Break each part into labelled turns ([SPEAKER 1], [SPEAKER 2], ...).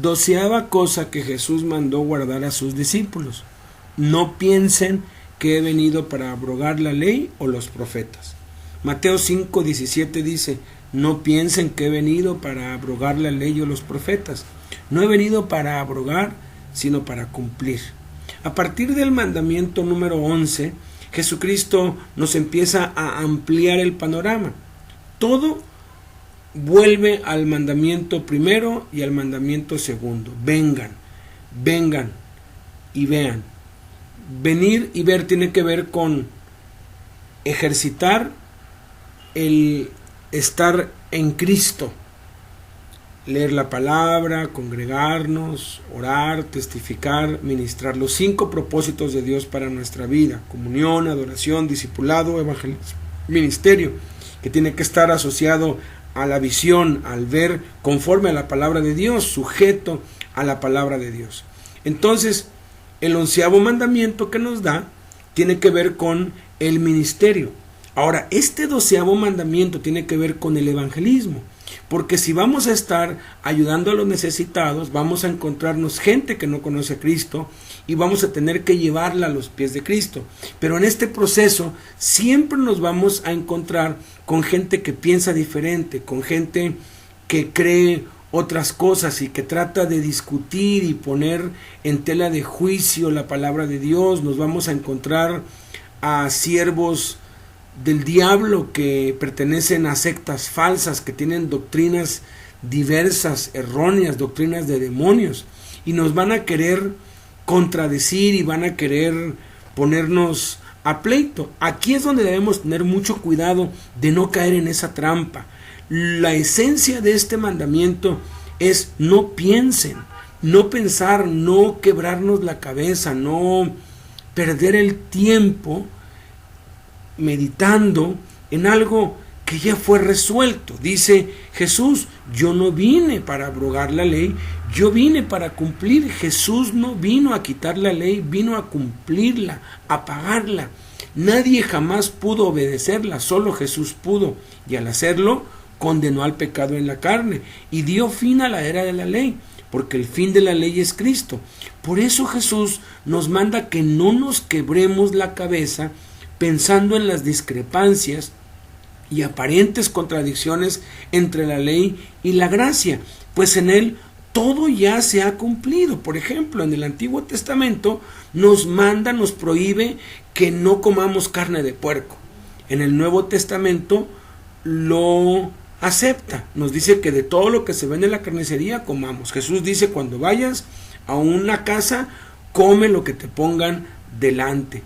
[SPEAKER 1] 12ª cosa que Jesús mandó guardar a sus discípulos: no piensen que he venido para abrogar la ley o los profetas. Mateo 5:17 dice: no piensen que he venido para abrogar la ley o los profetas. No he venido para abrogar, sino para cumplir. A partir del mandamiento número 11, Jesucristo nos empieza a ampliar el panorama. Todo vuelve al mandamiento primero y al mandamiento segundo: vengan, vengan y vean. Venir y ver tiene que ver con ejercitar el estar en Cristo, leer la palabra, congregarnos, orar, testificar, ministrar. Los 5 propósitos de Dios para nuestra vida: comunión, adoración, discipulado, evangelismo, ministerio, que tiene que estar asociado a la visión, al ver conforme a la palabra de Dios, sujeto a la palabra de Dios. Entonces, el 11º mandamiento que nos da tiene que ver con el ministerio. Ahora, este 12º mandamiento tiene que ver con el evangelismo, porque si vamos a estar ayudando a los necesitados, vamos a encontrarnos gente que no conoce a Cristo y vamos a tener que llevarla a los pies de Cristo. Pero en este proceso siempre nos vamos a encontrar con gente que piensa diferente, con gente que cree otras cosas y que trata de discutir y poner en tela de juicio la palabra de Dios. Nos vamos a encontrar a siervos del diablo que pertenecen a sectas falsas, que tienen doctrinas diversas, erróneas, doctrinas de demonios, y nos van a querer contradecir y van a querer ponernos a pleito. Aquí es donde debemos tener mucho cuidado de no caer en esa trampa. La esencia de este mandamiento es: no piensen, no pensar, no quebrarnos la cabeza, no perder el tiempo meditando en algo que ya fue resuelto. Dice Jesús: yo no vine para abrogar la ley, yo vine para cumplir. Jesús no vino a quitar la ley, vino a cumplirla, a pagarla. Nadie jamás pudo obedecerla, solo Jesús pudo, y al hacerlo condenó al pecado en la carne y dio fin a la era de la ley, porque el fin de la ley es Cristo. Por eso Jesús nos manda que no nos quebremos la cabeza pensando en las discrepancias y aparentes contradicciones entre la ley y la gracia, pues en él todo ya se ha cumplido. Por ejemplo, en el Antiguo Testamento nos manda, nos prohíbe que no comamos carne de puerco. En el Nuevo Testamento lo acepta, nos dice que de todo lo que se vende en la carnicería comamos. Jesús dice: cuando vayas a una casa, come lo que te pongan delante.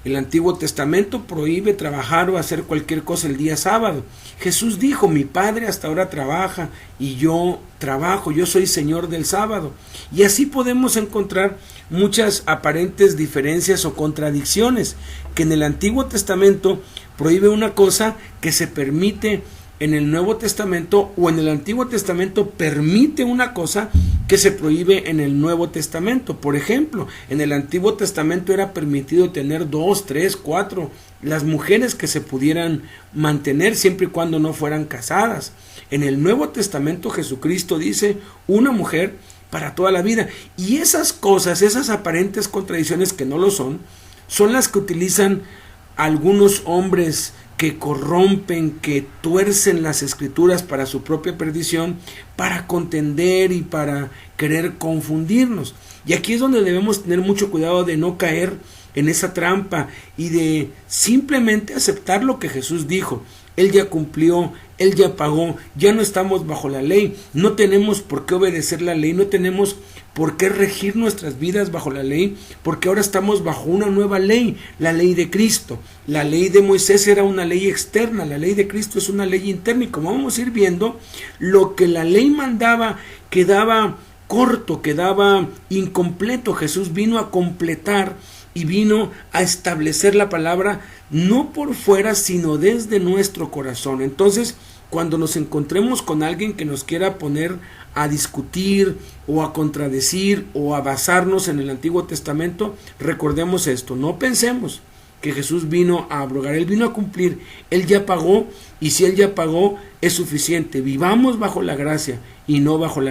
[SPEAKER 1] El Antiguo Testamento prohíbe trabajar o hacer cualquier cosa el día sábado. Jesús dijo: mi Padre hasta ahora trabaja y yo trabajo, yo soy Señor del sábado. Y así podemos encontrar muchas aparentes diferencias o contradicciones, que en el Antiguo Testamento prohíbe una cosa que se permite en el Nuevo Testamento, o en el Antiguo Testamento permite una cosa que se prohíbe en el Nuevo Testamento. Por ejemplo, en el Antiguo Testamento era permitido tener 2, 3, 4 las mujeres que se pudieran mantener, siempre y cuando no fueran casadas. En el Nuevo Testamento Jesucristo dice: una mujer para toda la vida. Y esas cosas, esas aparentes contradicciones que no lo son las que utilizan algunos hombres que corrompen, que tuercen las escrituras para su propia perdición, para contender y para querer confundirnos. Y aquí es donde debemos tener mucho cuidado de no caer en esa trampa y de simplemente aceptar lo que Jesús dijo. Él ya cumplió, Él ya pagó, ya no estamos bajo la ley, no tenemos por qué obedecer la ley, no tenemos por qué regir nuestras vidas bajo la ley, porque ahora estamos bajo una nueva ley, la ley de Cristo. La ley de Moisés era una ley externa, la ley de Cristo es una ley interna, y como vamos a ir viendo, lo que la ley mandaba quedaba corto, quedaba incompleto. Jesús vino a completar y vino a establecer la palabra no por fuera, sino desde nuestro corazón. Entonces, cuando nos encontremos con alguien que nos quiera poner a discutir o a contradecir o a basarnos en el Antiguo Testamento, recordemos esto: no pensemos que Jesús vino a abrogar, Él vino a cumplir, Él ya pagó, y si Él ya pagó es suficiente. Vivamos bajo la gracia y no bajo la